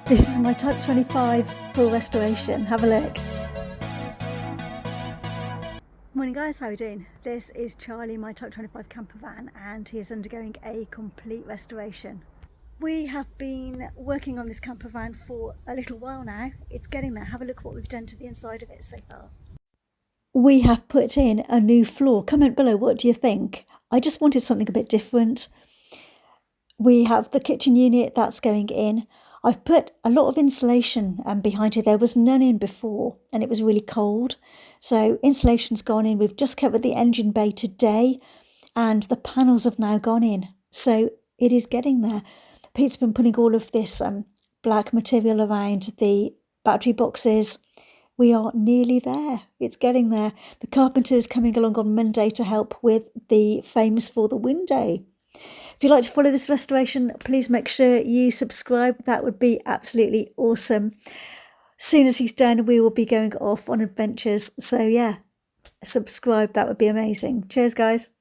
This is my Type 25's full restoration. Have a look. Morning guys, how are you doing? This is Charlie, my Type 25 camper van, and he is undergoing a complete restoration. We have been working on this camper van for a little while now. It's getting there. Have a look what we've done to the inside of it so far. We have put in a new floor. Comment below, what do you think? I just wanted something a bit different. We have the kitchen unit that's going in. I've put a lot of insulation behind here. There was none in before and it was really cold. So insulation's gone in. We've just covered the engine bay today and the panels have now gone in. So it is getting there. Pete's been putting all of this black material around the battery boxes. We are nearly there. It's getting there. The carpenter is coming along on Monday to help with the frames for the window. If you'd like to follow this restoration, please make sure you subscribe. That would be absolutely awesome. As soon as he's done, we will be going off on adventures. So yeah, subscribe. That would be amazing. Cheers, guys.